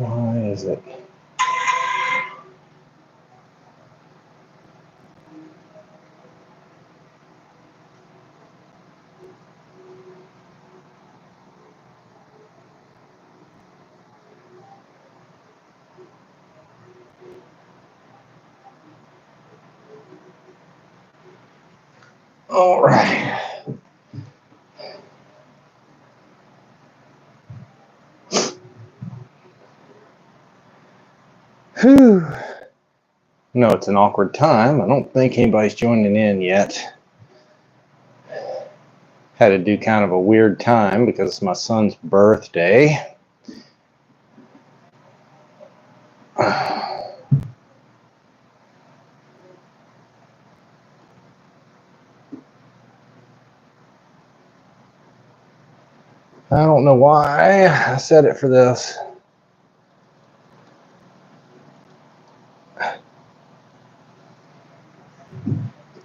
Why is it? All right. Whew. No, it's an awkward time. I don't think anybody's joining in yet. Had to do kind of a weird time because it's my son's birthday. I don't know why I set it for this.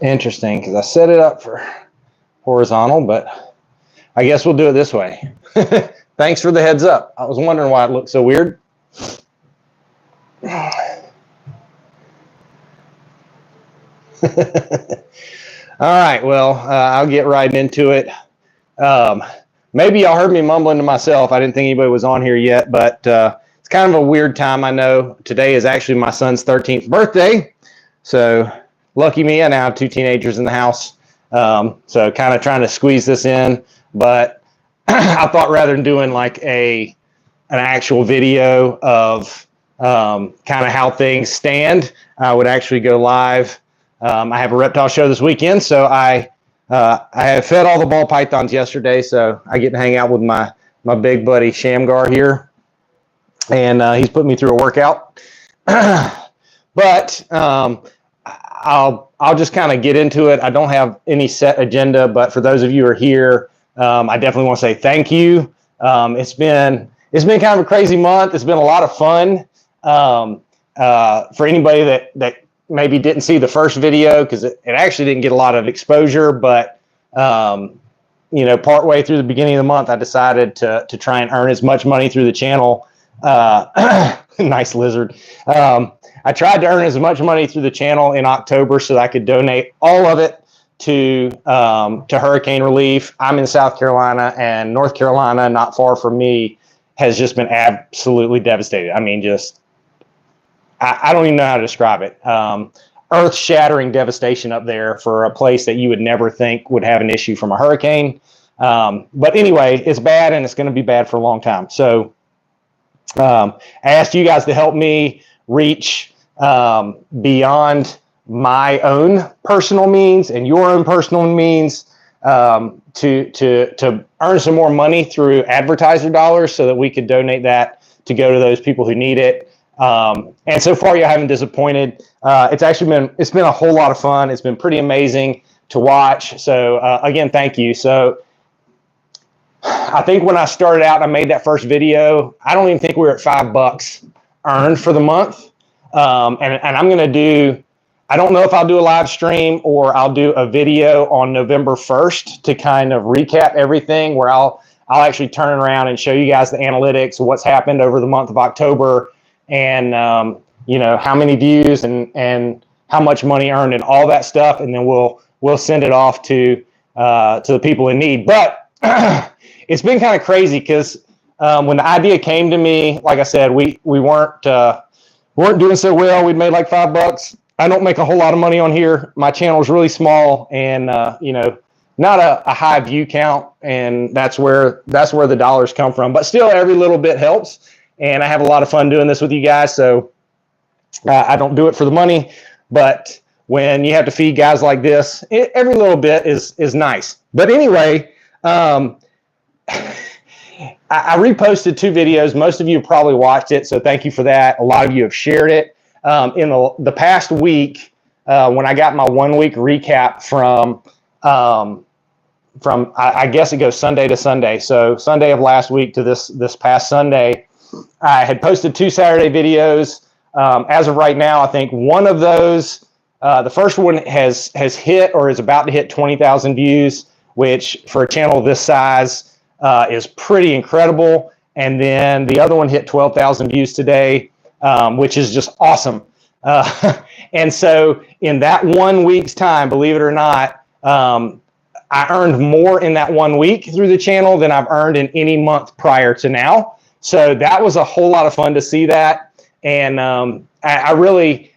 Interesting, because I set it up for horizontal, but I guess we'll do it this way. Thanks for the heads up. I was wondering why it looked so weird. All right, well, I'll get right into it. Maybe y'all heard me mumbling to myself. I didn't think anybody was on here yet, but it's kind of a weird time. I know today is actually my son's 13th birthday, so lucky me, I now have 2 teenagers in the house. So kind of trying to squeeze this in, but I thought rather than doing like an actual video of kind of how things stand, I would actually go live. I have a reptile show this weekend, so I have fed all the ball pythons yesterday, so I get to hang out with my big buddy Shamgar here, and he's put me through a workout. But I'll just kind of get into it. I don't have any set agenda, but for those of you who are here, I definitely want to say thank you. It's been kind of a crazy month. It's been a lot of fun. For anybody that maybe didn't see the first video, because it actually didn't get a lot of exposure, but partway through the beginning of the month, I decided to try and earn as much money through the channel. Nice lizard. I tried to earn as much money through the channel in October so that I could donate all of it to hurricane relief. I'm in South Carolina, and North Carolina, not far from me, has just been absolutely devastated. I mean, just I don't even know how to describe it. Earth-shattering devastation up there for a place that you would never think would have an issue from a hurricane. But anyway, it's bad, and it's going to be bad for a long time. So I asked you guys to help me reach beyond my own personal means and your own personal means to earn some more money through advertiser dollars so that we could donate that to go to those people who need it. And so far, you haven't disappointed. It's been a whole lot of fun. It's been pretty amazing to watch. So again, thank you. So I think when I started out, I made that first video. I don't even think we were at $5 earned for the month. And I'm going to do, I don't know if I'll do a live stream or I'll do a video on November 1st to kind of recap everything, where I'll actually turn around and show you guys the analytics, what's happened over the month of October, and how many views and how much money earned and all that stuff, and then we'll send it off to the people in need. But it's been kind of crazy because when the idea came to me, like I said, we weren't doing so well. We'd made like $5. I don't make a whole lot of money on here. My channel is really small, and not a high view count, and that's where the dollars come from. But still, every little bit helps, and I have a lot of fun doing this with you guys. So I don't do it for the money, but when you have to feed guys like this, every little bit is nice. But anyway, I reposted 2 videos. Most of you have probably watched it, so thank you for that. A lot of you have shared it. In the past week, when I got my 1 week recap from I guess it goes Sunday to Sunday. So Sunday of last week to this past Sunday, I had posted 2 Saturday videos. As of right now, I think one of those, the first one has hit or is about to hit 20,000 views, which for a channel this size is pretty incredible. And then the other one hit 12,000 views today, which is just awesome. And so in that 1 week's time, believe it or not, I earned more in that 1 week through the channel than I've earned in any month prior to now. So that was a whole lot of fun to see that. And I really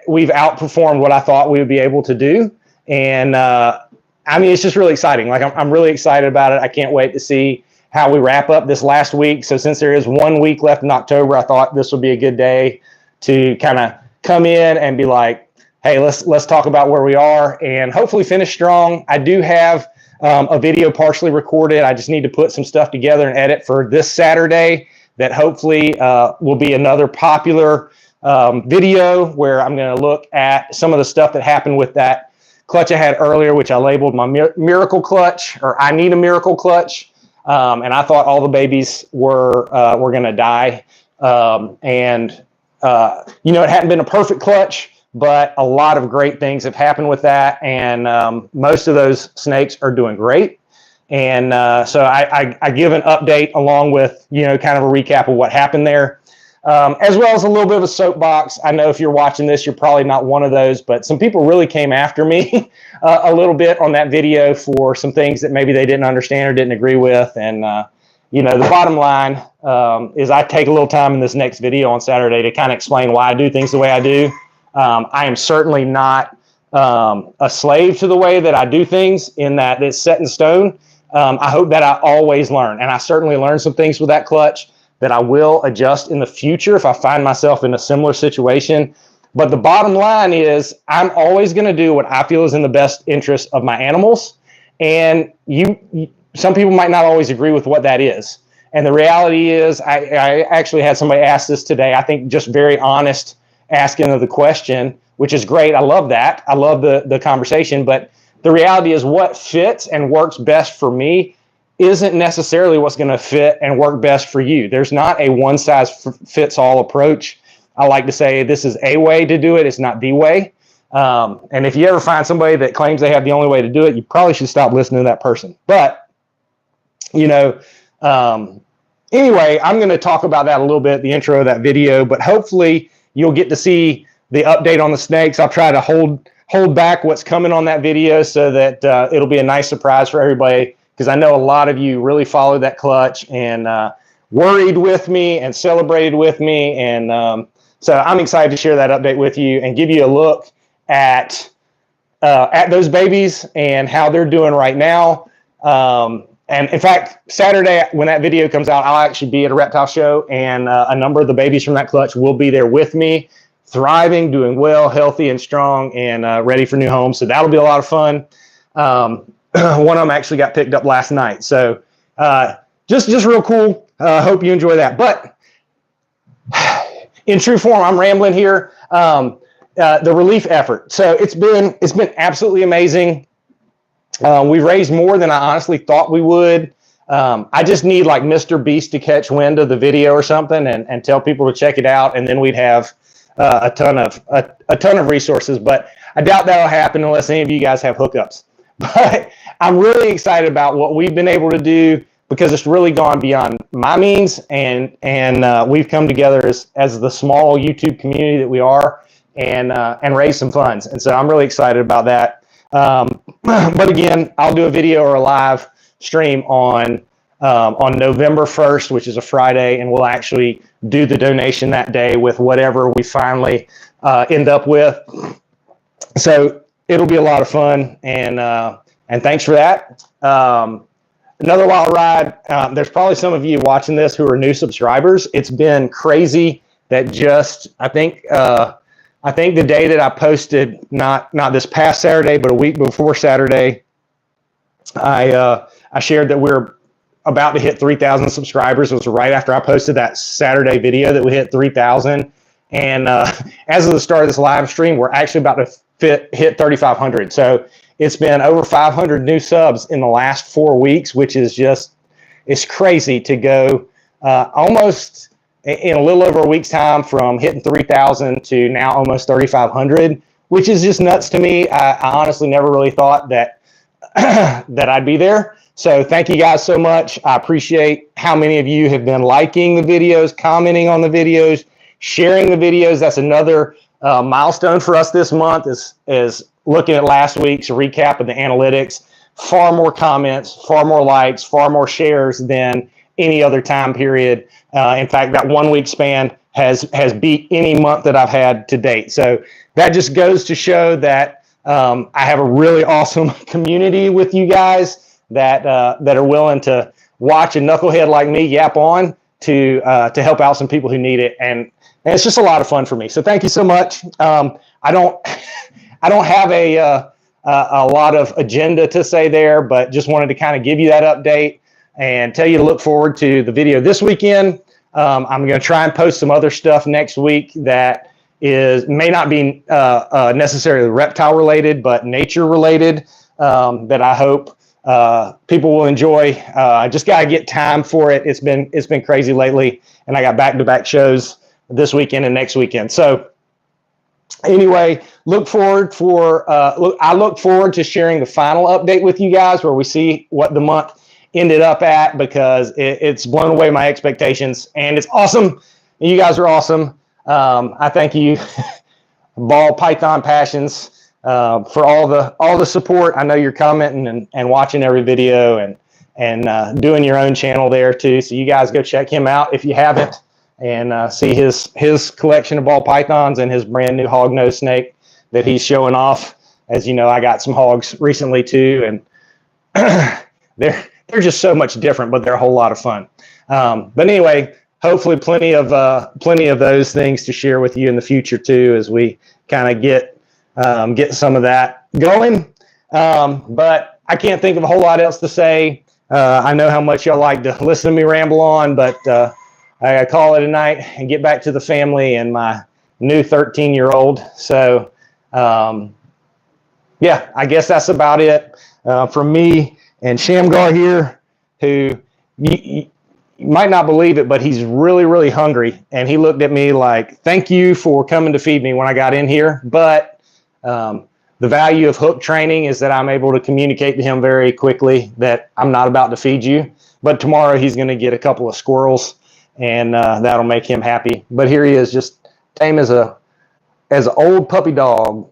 we've outperformed what I thought we would be able to do. And I mean, it's just really exciting. Like I'm really excited about it. I can't wait to see how we wrap up this last week. So since there is 1 week left in October, I thought this would be a good day to kind of come in and be like, hey, let's talk about where we are and hopefully finish strong. I do have a video partially recorded. I just need to put some stuff together and edit for this Saturday that hopefully will be another popular video where I'm going to look at some of the stuff that happened with that clutch I had earlier, which I labeled my miracle clutch, or I need a miracle clutch. And I thought all the babies were going to die. It hadn't been a perfect clutch, but a lot of great things have happened with that. And most of those snakes are doing great. And so I give an update along with, kind of a recap of what happened there, as well as a little bit of a soapbox. I know if you're watching this, you're probably not one of those, but some people really came after me a little bit on that video for some things that maybe they didn't understand or didn't agree with. And, the bottom line is I take a little time in this next video on Saturday to kind of explain why I do things the way I do. I am certainly not a slave to the way that I do things in that it's set in stone. I hope that I always learn, and I certainly learned some things with that clutch that I will adjust in the future if I find myself in a similar situation. But the bottom line is I'm always going to do what I feel is in the best interest of my animals. And some people might not always agree with what that is. And the reality is I actually had somebody ask this today. I think just very honest asking of the question, which is great. I love that. I love the conversation. But the reality is what fits and works best for me isn't necessarily what's going to fit and work best for you. There's not a one-size-fits-all approach. I like to say this is a way to do it. It's not the way. And if you ever find somebody that claims they have the only way to do it, you probably should stop listening to that person. But, anyway, I'm going to talk about that a little bit at the intro of that video, but hopefully you'll get to see the update on the snakes. I'll try to hold back what's coming on that video so that it'll be a nice surprise for everybody, because I know a lot of you really followed that clutch and worried with me and celebrated with me. And so I'm excited to share that update with you and give you a look at those babies and how they're doing right now. And in fact, Saturday, when that video comes out, I'll actually be at a reptile show, and a number of the babies from that clutch will be there with me, thriving, doing well, healthy and strong, and ready for new homes. So that'll be a lot of fun. One of them actually got picked up last night. So just real cool. Hope you enjoy that. But in true form, I'm rambling here. The relief effort. So it's been absolutely amazing. We've raised more than I honestly thought we would. I just need like Mr. Beast to catch wind of the video or something and tell people to check it out, and then we'd have a ton of resources. But I doubt that'll happen unless any of you guys have hookups. But I'm really excited about what we've been able to do, because it's really gone beyond my means, and we've come together as the small YouTube community that we are, and raise some funds. And so I'm really excited about that. But again, I'll do a video or a live stream on November 1st, which is a Friday, and we'll actually do the donation that day with whatever we finally end up with. So it'll be a lot of fun, and thanks for that. Another wild ride. There's probably some of you watching this who are new subscribers. It's been crazy that I think the day that I posted, not this past Saturday, but a week before Saturday, I shared that we're about to hit 3,000 subscribers. It was right after I posted that Saturday video that we hit 3,000. And as of the start of this live stream, we're actually about to hit 3,500. So it's been over 500 new subs in the last 4 weeks, which is it's crazy to go almost in a little over a week's time from hitting 3,000 to now almost 3,500, which is just nuts to me. I honestly never really thought that that I'd be there. So thank you guys so much. I appreciate how many of you have been liking the videos, commenting on the videos, sharing the videos. That's another milestone for us this month is looking at last week's recap of the analytics. Far more comments, far more likes, far more shares than any other time period. In fact, that 1 week span has beat any month that I've had to date. So that just goes to show that I have a really awesome community with you guys that are willing to watch a knucklehead like me yap on to help out some people who need it, and it's just a lot of fun for me. So thank you so much. I don't have a lot of agenda to say there, but just wanted to kind of give you that update and tell you to look forward to the video this weekend. I'm going to try and post some other stuff next week that may not be necessarily reptile related, but nature related, that I hope people will enjoy. I just got to get time for it. It's been crazy lately, and I got back-to-back shows this weekend and next weekend. So anyway, I look forward to sharing the final update with you guys where we see what the month ended up at, because it's blown away my expectations, and it's awesome. You guys are awesome. I thank you, Ball Python Passions, for all the support. I know you're commenting and watching every video and doing your own channel there too. So you guys go check him out if you haven't, and see his collection of ball pythons and his brand new hognose snake that he's showing off. As you know, I got some hogs recently too, and they're just so much different, but they're a whole lot of fun. But anyway, hopefully plenty of those things to share with you in the future too, as we kind of get some of that going. But I can't think of a whole lot else to say. I know how much y'all like to listen to me ramble on, but I call it a night and get back to the family and my new 13-year-old. So yeah, I guess that's about it from me and Shamgar here, who you might not believe it, but he's really, really hungry. And he looked at me like, thank you for coming to feed me when I got in here. But the value of hook training is that I'm able to communicate to him very quickly that I'm not about to feed you. But tomorrow he's going to get a couple of squirrels, and that'll make him happy. But here he is, just tame as an old puppy dog.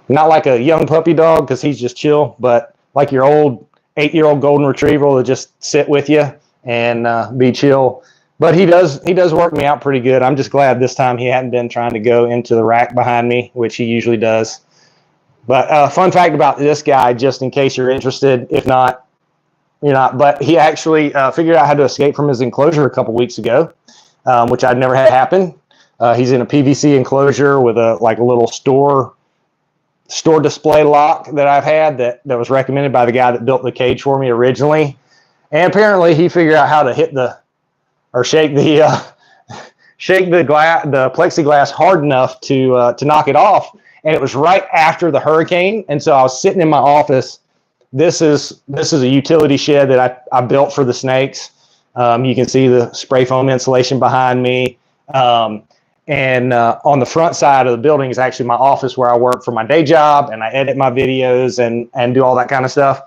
Not like a young puppy dog, because he's just chill, but like your old 8-year-old golden retriever will just sit with you and be chill. But he does work me out pretty good. I'm just glad this time he hadn't been trying to go into the rack behind me, which he usually does. But fun fact about this guy, just in case you're interested, if not, you're not. But he actually figured out how to escape from his enclosure a couple weeks ago, which I'd never had happen. He's in a PVC enclosure with a little store display lock that I've had that was recommended by the guy that built the cage for me originally. And apparently he figured out how to shake the plexiglass hard enough to knock it off. And it was right after the hurricane. And so I was sitting in my office. This is a utility shed that I built for the snakes. You can see the spray foam insulation behind me. And on the front side of the building is actually my office where I work for my day job, and I edit my videos and do all that kind of stuff.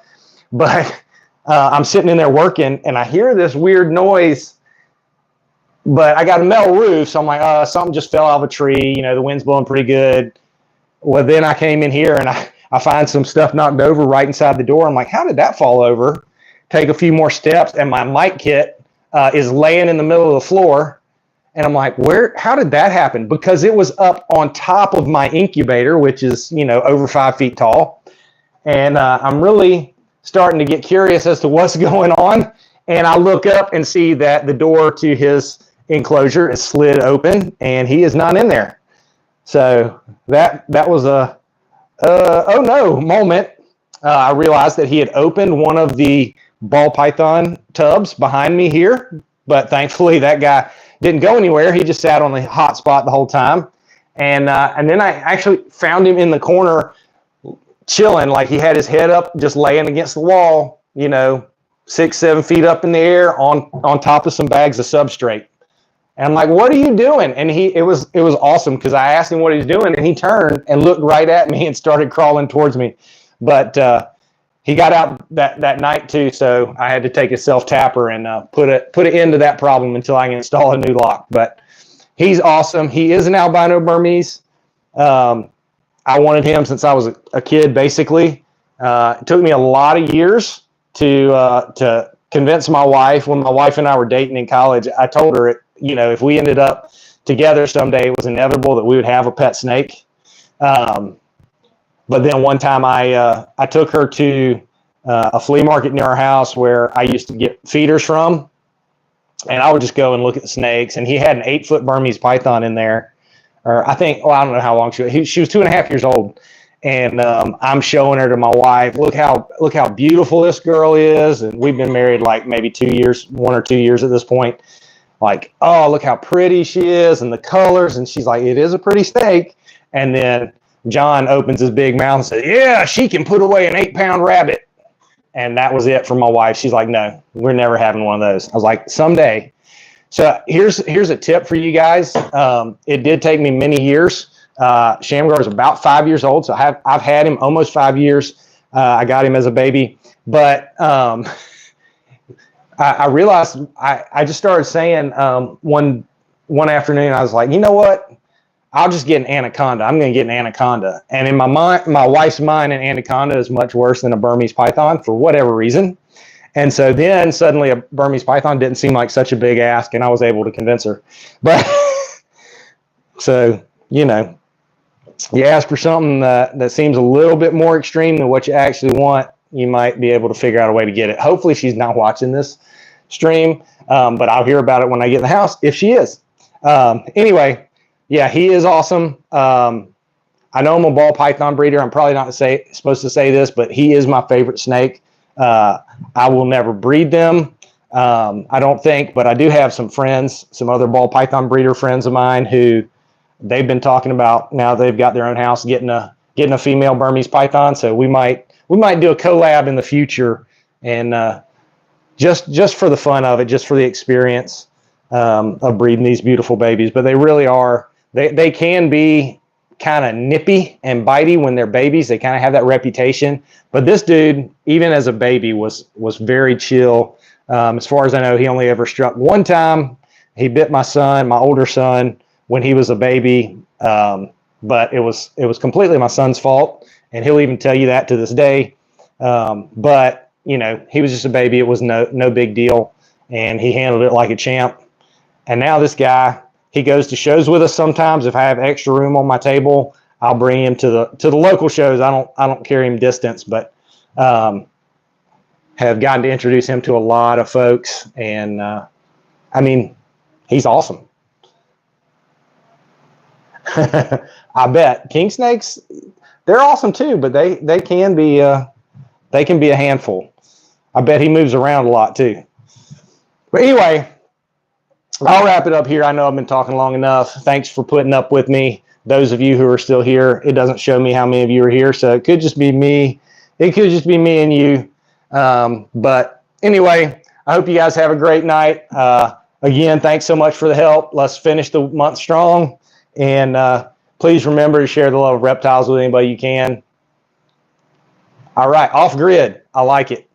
But I'm sitting in there working, and I hear this weird noise, but I got a metal roof, so I'm like, something just fell out of a tree. You know, the wind's blowing pretty good. Well, then I came in here, and I find some stuff knocked over right inside the door. I'm like, how did that fall over? Take a few more steps, and my mic kit is laying in the middle of the floor. And I'm like, how did that happen? Because it was up on top of my incubator, which is, over 5 feet tall. And I'm really starting to get curious as to what's going on. And I look up and see that the door to his enclosure is slid open, and he is not in there. So that was a oh no moment. I realized that he had opened one of the ball python tubs behind me here, but thankfully that guy didn't go anywhere. He just sat on the hot spot the whole time. And then I actually found him in the corner chilling, like he had his head up, just laying against the wall, 6-7 feet up in the air on top of some bags of substrate. And I'm like, what are you doing? And it was awesome, because I asked him what he's doing, and he turned and looked right at me and started crawling towards me. but he got out that night too, so I had to take a self tapper and put an end to that problem until I can install a new lock. But he's awesome. He is an albino Burmese. I wanted him since I was a kid, basically. It took me a lot of years to convince my wife. When my wife and I were dating in college, I told her, if we ended up together someday, it was inevitable that we would have a pet snake. But then one time I took her to a flea market near our house where I used to get feeders from, and I would just go and look at the snakes. And he had an 8-foot Burmese python in there, or I don't know how long she was. She was 2.5 years old, and I'm showing her to my wife. Look how beautiful this girl is, and we've been married like maybe 2 years, 1 or 2 years at this point. Like, oh, look how pretty she is, and the colors. And she's like, it is a pretty snake. And then John opens his big mouth and says, yeah, she can put away an 8-pound rabbit. And that was it for my wife. She's like, no, we're never having one of those. I was like, someday. So here's a tip for you guys. It did take me many years. Shamgar is about 5 years old, so I've had him almost 5 years. I got him as a baby. But I realized I just started saying one afternoon, I was like, you know what? I'll just get an anaconda. I'm going to get an anaconda. And in my wife's mind, an anaconda is much worse than a Burmese python for whatever reason. And so then suddenly a Burmese python didn't seem like such a big ask, and I was able to convince her. But so, you ask for something that seems a little bit more extreme than what you actually want, you might be able to figure out a way to get it. Hopefully she's not watching this stream, but I'll hear about it when I get in the house if she is. Anyway, yeah, he is awesome. I know I'm a ball python breeder. I'm probably not supposed to say this, but he is my favorite snake. I will never breed them, I don't think, but I do have some friends, some other ball python breeder friends of mine who they've been talking about now they've got their own house getting a female Burmese python. So we might do a collab in the future, and just for the fun of it, just for the experience of breeding these beautiful babies. But they really are. They can be kind of nippy and bitey when they're babies. They kind of have that reputation. But this dude, even as a baby, was very chill. As far as I know, he only ever struck one time. He bit my older son, when he was a baby. But it was completely my son's fault, and he'll even tell you that to this day. But he was just a baby. It was no big deal, and he handled it like a champ. And now this guy, he goes to shows with us sometimes. If I have extra room on my table, I'll bring him to the local shows. I don't carry him distance, but have gotten to introduce him to a lot of folks. And he's awesome. I bet king snakes, they're awesome too, but they can be a handful. I bet he moves around a lot too. But anyway, I'll wrap it up here. I know I've been talking long enough. Thanks for putting up with me. Those of you who are still here, it doesn't show me how many of you are here, so it could just be me. It could just be me and you. But anyway, I hope you guys have a great night. Again, thanks so much for the help. Let's finish the month strong. And please remember to share the love of reptiles with anybody you can. All right, off grid. I like it.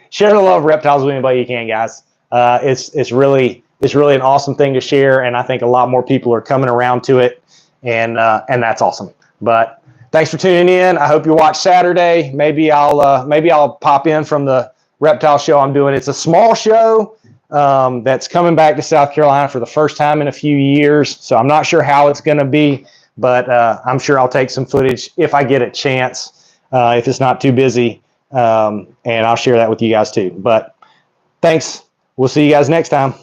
Share the love of reptiles with anybody you can, guys. It's really an awesome thing to share, and I think a lot more people are coming around to it, and that's awesome. But thanks for tuning in. I hope you watch Saturday. Maybe I'll pop in from the reptile show I'm doing. It's a small show that's coming back to South Carolina for the first time in a few years, so I'm not sure how it's going to be, but I'm sure I'll take some footage if I get a chance, if it's not too busy, and I'll share that with you guys too. But thanks. We'll see you guys next time.